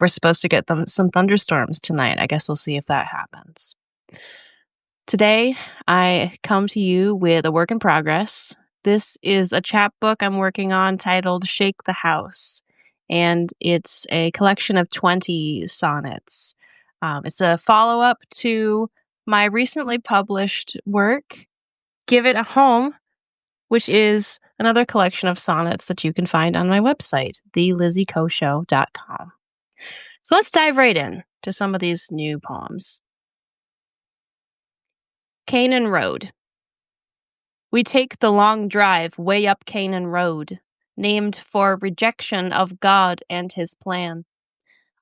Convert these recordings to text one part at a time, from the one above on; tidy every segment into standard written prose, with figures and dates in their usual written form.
We're supposed to get some thunderstorms tonight. I guess we'll see if that happens. Today, I come to you with a work in progress. This is a chapbook I'm working on titled Shake the House, and it's a collection of 20 sonnets. It's a follow-up to my recently published work, Give It a Home, which is another collection of sonnets that you can find on my website, thelizzycoshow.com. So let's dive right in to some of these new poems. Canaan Road. We take the long drive way up Canaan Road, named for rejection of God and his plan.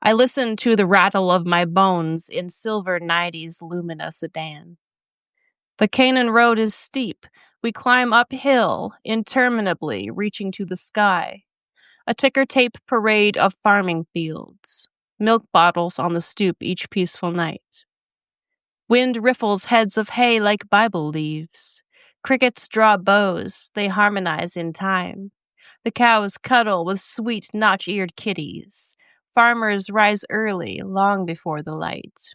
I listen to the rattle of my bones in silver 90s Lumina sedan. The Canaan Road is steep. We climb uphill, interminably, reaching to the sky. A ticker tape parade of farming fields. Milk bottles on the stoop each peaceful night. Wind riffles heads of hay like Bible leaves. Crickets draw bows, they harmonize in time. The cows cuddle with sweet notch-eared kitties. Farmers rise early, long before the light.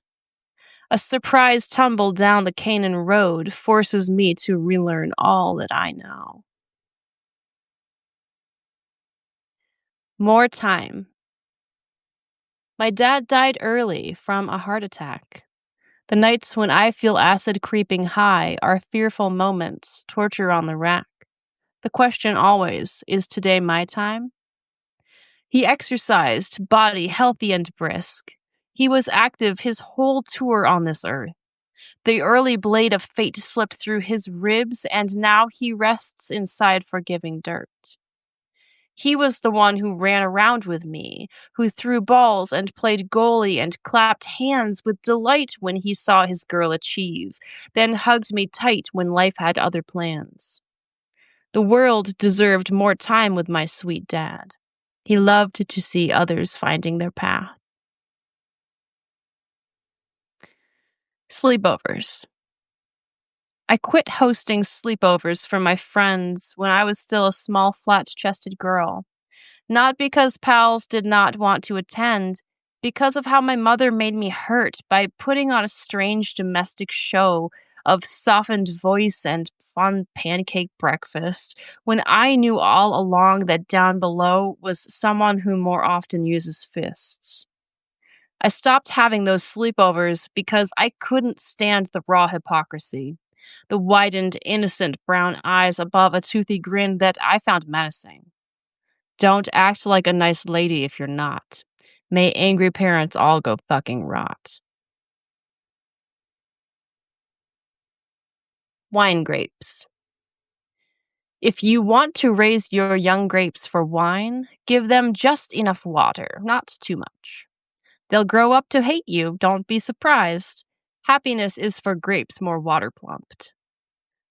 A surprise tumble down the Canaan Road forces me to relearn all that I know. More time. My dad died early from a heart attack. The nights when I feel acid creeping high are fearful moments, torture on the rack. The question always, is today my time? He exercised, body healthy and brisk. He was active his whole tour on this earth. The early blade of fate slipped through his ribs, and now he rests inside forgiving dirt. He was the one who ran around with me, who threw balls and played goalie and clapped hands with delight when he saw his girl achieve, then hugged me tight when life had other plans. The world deserved more time with my sweet dad. He loved to see others finding their path. Sleepovers. I quit hosting sleepovers for my friends when I was still a small, flat-chested girl. Not because pals did not want to attend, because of how my mother made me hurt by putting on a strange domestic show of softened voice and fun pancake breakfast, when I knew all along that down below was someone who more often uses fists. I stopped having those sleepovers because I couldn't stand the raw hypocrisy, the widened, innocent brown eyes above a toothy grin that I found menacing. Don't act like a nice lady if you're not. May angry parents all go fucking rot. Wine grapes. If you want to raise your young grapes for wine, give them just enough water, not too much. They'll grow up to hate you, don't be surprised. Happiness is for grapes more water-plumped.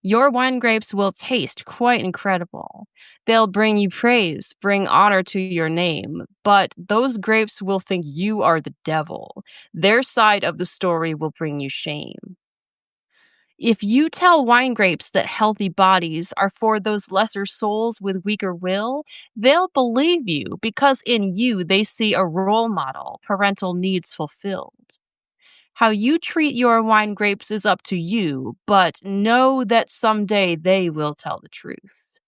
Your wine grapes will taste quite incredible. They'll bring you praise, bring honor to your name, but those grapes will think you are the devil. Their side of the story will bring you shame. If you tell wine grapes that healthy bodies are for those lesser souls with weaker will, they'll believe you because in you they see a role model, parental needs fulfilled. How you treat your wine grapes is up to you, but know that someday they will tell the truth.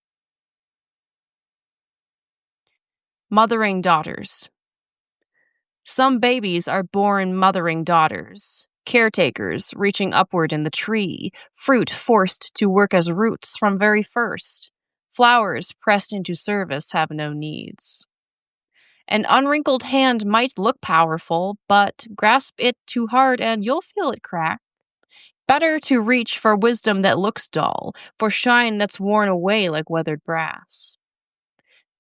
Mothering daughters. Some babies are born mothering daughters, caretakers reaching upward in the tree, fruit forced to work as roots from very first. Flowers pressed into service have no needs. An unwrinkled hand might look powerful, but grasp it too hard and you'll feel it crack. Better to reach for wisdom that looks dull, for shine that's worn away like weathered brass.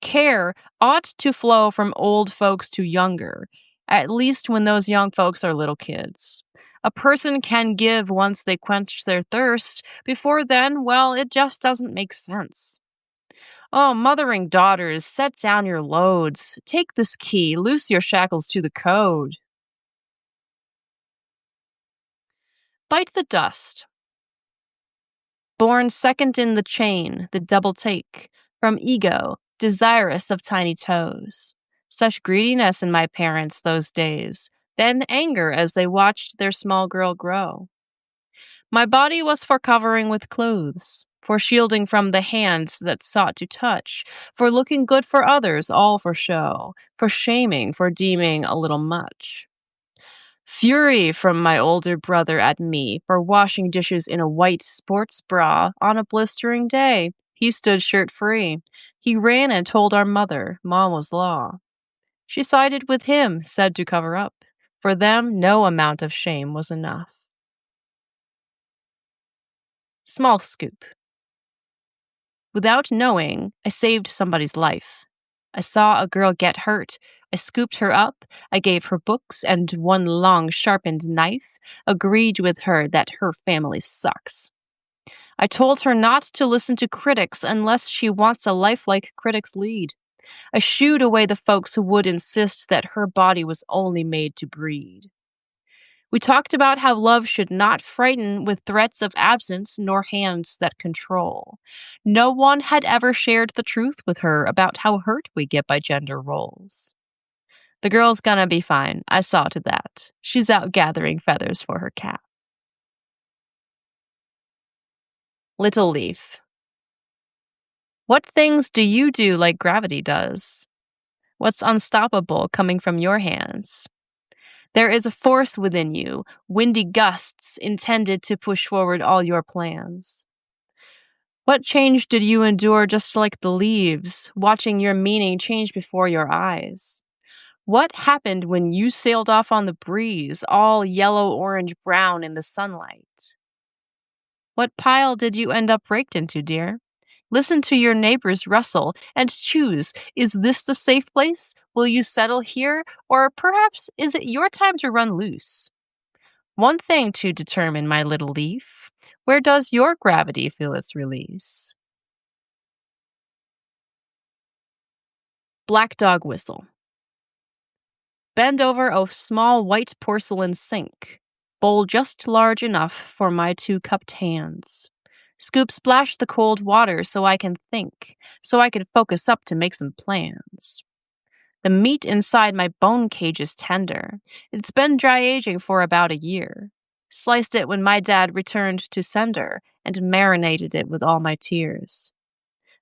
Care ought to flow from old folks to younger, at least when those young folks are little kids. A person can give once they quench their thirst. Before then, well, it just doesn't make sense. Oh, mothering daughters, set down your loads. Take this key, loose your shackles to the code. Bite the dust. Born second in the chain, the double take, from ego, desirous of tiny toes. Such greediness in my parents those days, then anger as they watched their small girl grow. My body was for covering with clothes, for shielding from the hands that sought to touch, for looking good for others, all for show, for shaming, for deeming a little much. Fury from my older brother at me for washing dishes in a white sports bra on a blistering day. He stood shirt free. He ran and told our mother, Mom was law. She sided with him, said to cover up. For them, no amount of shame was enough. Small scoop. Without knowing, I saved somebody's life. I saw a girl get hurt. I scooped her up. I gave her books and one long, sharpened knife, agreed with her that her family sucks. I told her not to listen to critics unless she wants a life like critics lead. I shooed away the folks who would insist that her body was only made to breed. We talked about how love should not frighten with threats of absence nor hands that control. No one had ever shared the truth with her about how hurt we get by gender roles. The girl's gonna be fine. I saw to that. She's out gathering feathers for her cap. Little Leaf. What things do you do like gravity does? What's unstoppable coming from your hands? There is a force within you, windy gusts intended to push forward all your plans. What change did you endure just like the leaves, watching your meaning change before your eyes? What happened when you sailed off on the breeze, all yellow, orange, brown in the sunlight? What pile did you end up raked into, dear? Listen to your neighbors rustle and choose, is this the safe place? Will you settle here? Or perhaps is it your time to run loose? One thing to determine, my little leaf. Where does your gravity feel its release? Black dog whistle. Bend over a small white porcelain sink, bowl just large enough for my two cupped hands. Scoop splash the cold water so I can think, so I can focus up to make some plans. The meat inside my bone cage is tender. It's been dry aging for about a year. Sliced it when my dad returned to sender and marinated it with all my tears.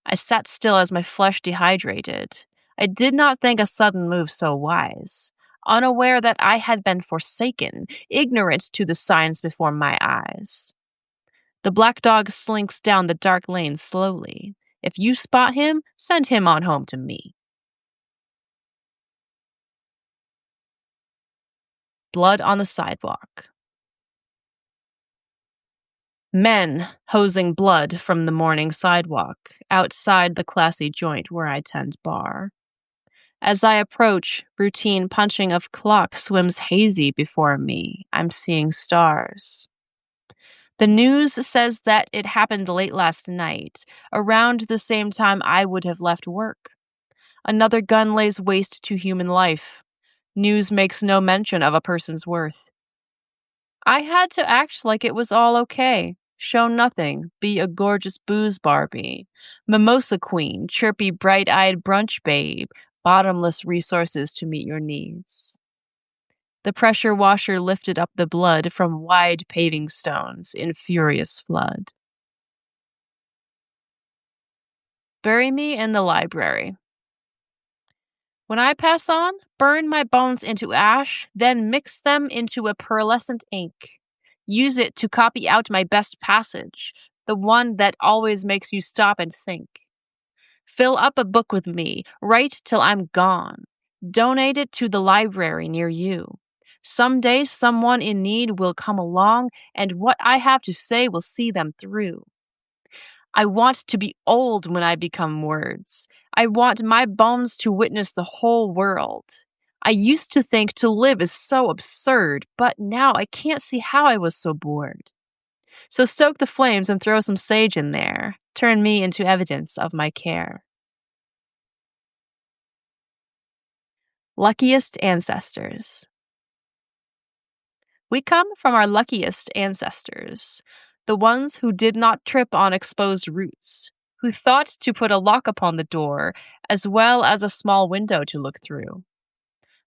I sat still as my flesh dehydrated. I did not think a sudden move so wise, unaware that I had been forsaken, ignorant to the signs before my eyes. The black dog slinks down the dark lane slowly. If you spot him, send him on home to me. Blood on the sidewalk. Men hosing blood from the morning sidewalk outside the classy joint where I tend bar. As I approach, routine punching of clock swims hazy before me. I'm seeing stars. The news says that it happened late last night, around the same time I would have left work. Another gun lays waste to human life. News makes no mention of a person's worth. I had to act like it was all okay. Show nothing, be a gorgeous booze Barbie. Mimosa queen, chirpy bright-eyed brunch babe, bottomless resources to meet your needs. The pressure washer lifted up the blood from wide paving stones in furious flood. Bury me in the library. When I pass on, burn my bones into ash, then mix them into a pearlescent ink. Use it to copy out my best passage, the one that always makes you stop and think. Fill up a book with me, write till I'm gone. Donate it to the library near you. Someday someone in need will come along, and what I have to say will see them through. I want to be old when I become words. I want my bones to witness the whole world. I used to think to live is so absurd, but now I can't see how I was so bored. So stoke the flames and throw some sage in there. Turn me into evidence of my care. Luckiest ancestors. We come from our luckiest ancestors, the ones who did not trip on exposed roots, who thought to put a lock upon the door, as well as a small window to look through.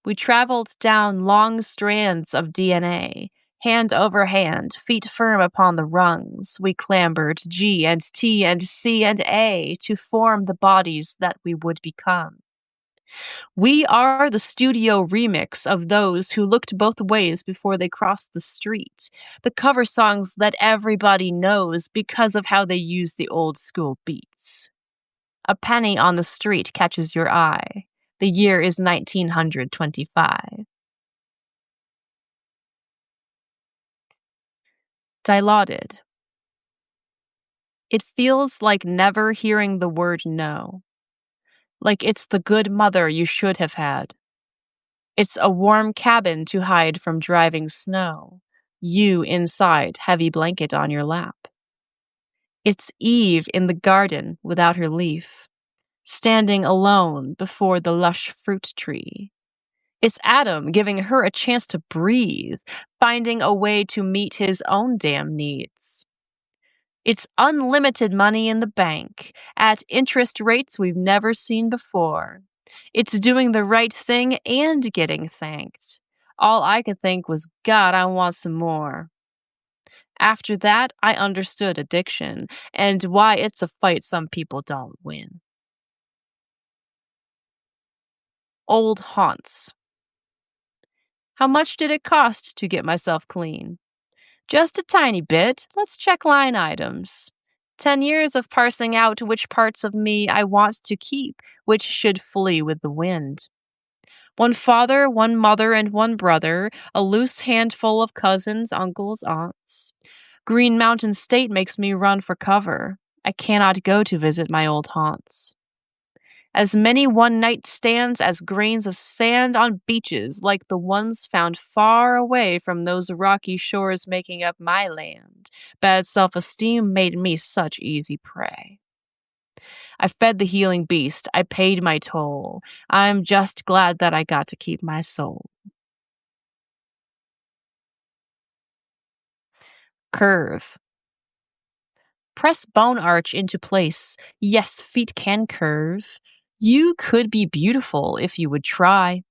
We traveled down long strands of DNA. Hand over hand, feet firm upon the rungs, we clambered G and T and C and A to form the bodies that we would become. We are the studio remix of those who looked both ways before they crossed the street. The cover songs that everybody knows because of how they use the old school beats. A penny on the street catches your eye. The year is 1925. Dilaudid. It feels like never hearing the word no. Like it's the good mother you should have had. It's a warm cabin to hide from driving snow. You inside, heavy blanket on your lap. It's Eve in the garden without her leaf, standing alone before the lush fruit tree. It's Adam giving her a chance to breathe, finding a way to meet his own damn needs. It's unlimited money in the bank, at interest rates we've never seen before. It's doing the right thing and getting thanked. All I could think was, God, I want some more. After that, I understood addiction and why it's a fight some people don't win. Old haunts. How much did it cost to get myself clean? Just a tiny bit. Let's check line items. 10 years of parsing out which parts of me I want to keep, which should flee with the wind. One father, one mother, and one brother, a loose handful of cousins, uncles, aunts. Green Mountain State makes me run for cover. I cannot go to visit my old haunts. As many one-night stands as grains of sand on beaches like the ones found far away from those rocky shores making up my land. Bad self-esteem made me such easy prey. I fed the healing beast. I paid my toll. I'm just glad that I got to keep my soul. Curve. Press bone arch into place. Yes, feet can curve. You could be beautiful if you would try.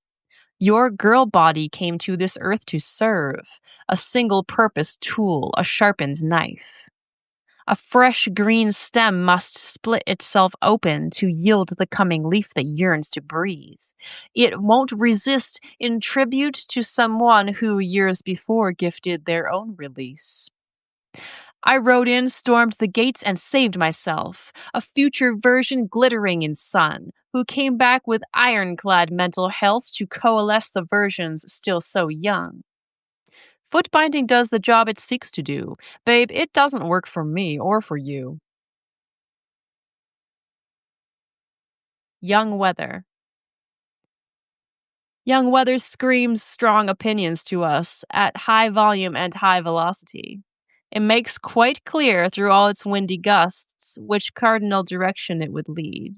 Your girl body came to this earth to serve, a single-purpose tool, a sharpened knife. A fresh green stem must split itself open to yield the coming leaf that yearns to breathe. It won't resist in tribute to someone who years before gifted their own release. I rode in, stormed the gates, and saved myself, a future version glittering in sun, who came back with ironclad mental health to coalesce the versions still so young. Foot binding does the job it seeks to do. Babe, it doesn't work for me or for you. Young weather. Young weather screams strong opinions to us at high volume and high velocity. It makes quite clear through all its windy gusts which cardinal direction it would lead.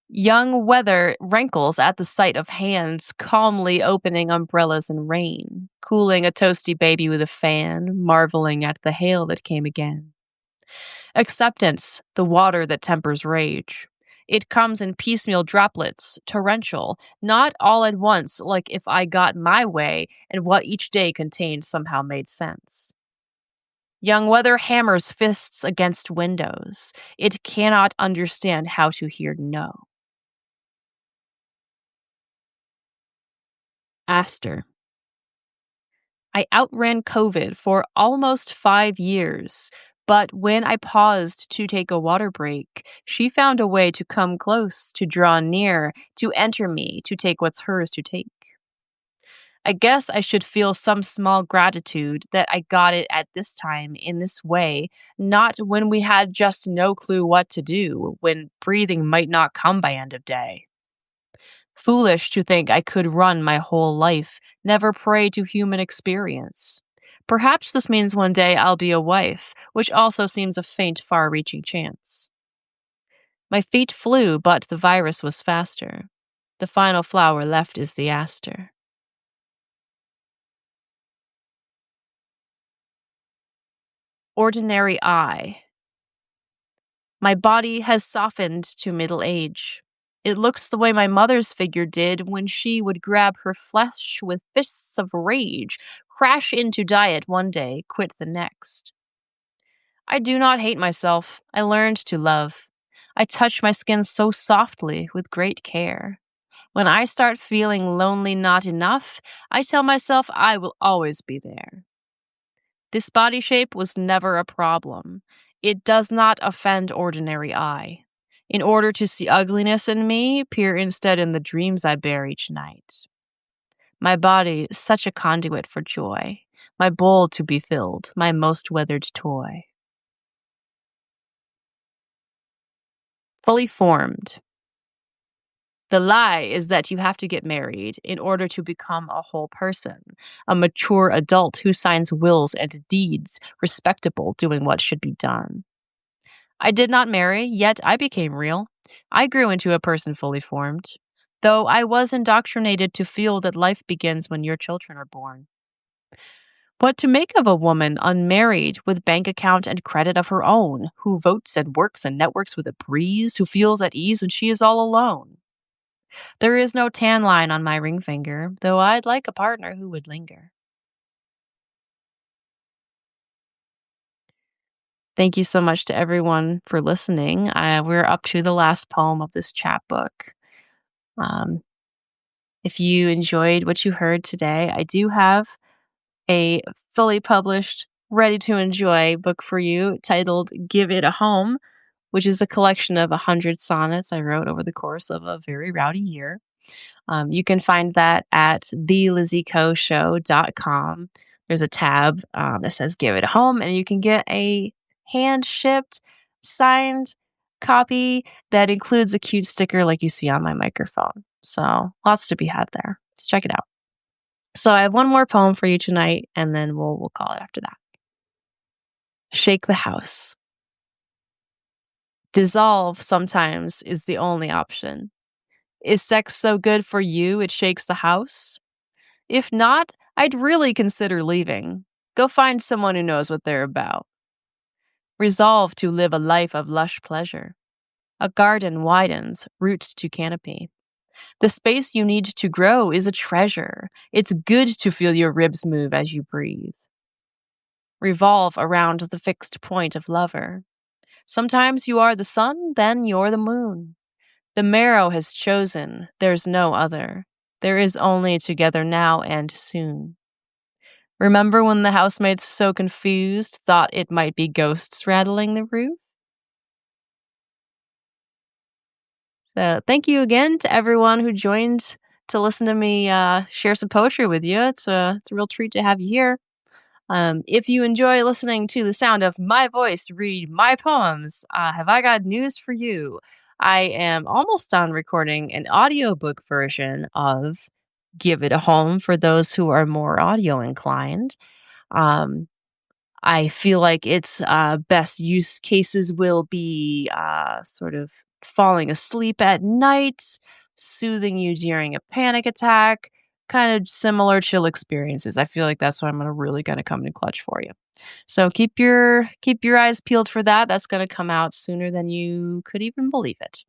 Young weather rankles at the sight of hands calmly opening umbrellas in rain, cooling a toasty baby with a fan, marveling at the hail that came again. Acceptance, the water that tempers rage. It comes in piecemeal droplets, torrential, not all at once like if I got my way and what each day contained somehow made sense. Young weather hammers fists against windows. It cannot understand how to hear no. Aster. I outran COVID for almost 5 years, but when I paused to take a water break, she found a way to come close, to draw near, to enter me, to take what's hers to take. I guess I should feel some small gratitude that I got it at this time in this way, not when we had just no clue what to do, when breathing might not come by end of day. Foolish to think I could run my whole life, never prey to human experience. Perhaps this means one day I'll be a wife, which also seems a faint, far-reaching chance. My feet flew, but the virus was faster. The final flower left is the aster. Ordinary eye. My body has softened to middle age. It looks the way my mother's figure did when she would grab her flesh with fists of rage, crash into diet one day, quit the next. I do not hate myself. I learned to love. I touch my skin so softly with great care. When I start feeling lonely not enough, I tell myself I will always be there. This body shape was never a problem. It does not offend ordinary eye. In order to see ugliness in me, peer instead in the dreams I bear each night. My body is such a conduit for joy, my bowl to be filled, my most weathered toy. Fully formed. The lie is that you have to get married in order to become a whole person, a mature adult who signs wills and deeds, respectable, doing what should be done. I did not marry, yet I became real. I grew into a person fully formed, though I was indoctrinated to feel that life begins when your children are born. What to make of a woman unmarried with bank account and credit of her own, who votes and works and networks with a breeze, who feels at ease when she is all alone? There is no tan line on my ring finger, though I'd like a partner who would linger. Thank you so much to everyone for listening. We're up to the last poem of this chapbook. Um, if you enjoyed what you heard today, I do have a fully published, ready to enjoy book for you titled Give It a Home, which is a collection of 100 sonnets I wrote over the course of a very rowdy year. You can find that at thelizzycoshow.com. There's a tab that says Give It a Home, and you can get a hand shipped, signed copy that includes a cute sticker like you see on my microphone. So lots to be had there. Let's check it out. So I have one more poem for you tonight, and then we'll call it after that. Shake the house. Dissolve sometimes is the only option. Is sex so good for you it shakes the house? If not, I'd really consider leaving. Go find someone who knows what they're about. Resolve to live a life of lush pleasure. A garden widens, root to canopy. The space you need to grow is a treasure. It's good to feel your ribs move as you breathe. Revolve around the fixed point of lover. Sometimes you are the sun, then you're the moon. The marrow has chosen, there's no other. There is only together now and soon. Remember when the housemates, so confused, thought it might be ghosts rattling the roof? So thank you again to everyone who joined to listen to me share some poetry with you. It's a real treat to have you here. If you enjoy listening to the sound of my voice read my poems, have I got news for you? I am almost done recording an audiobook version of Give It a Home for those who are more audio inclined. I feel like its best use cases will be sort of falling asleep at night, soothing you during a panic attack, kind of similar chill experiences. I feel like that's what I'm really gonna come in clutch for you. So keep your eyes peeled for that. That's gonna come out sooner than you could even believe it.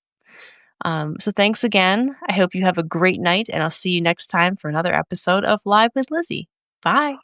So thanks again. I hope you have a great night, and I'll see you next time for another episode of Live with Lizzy. Bye.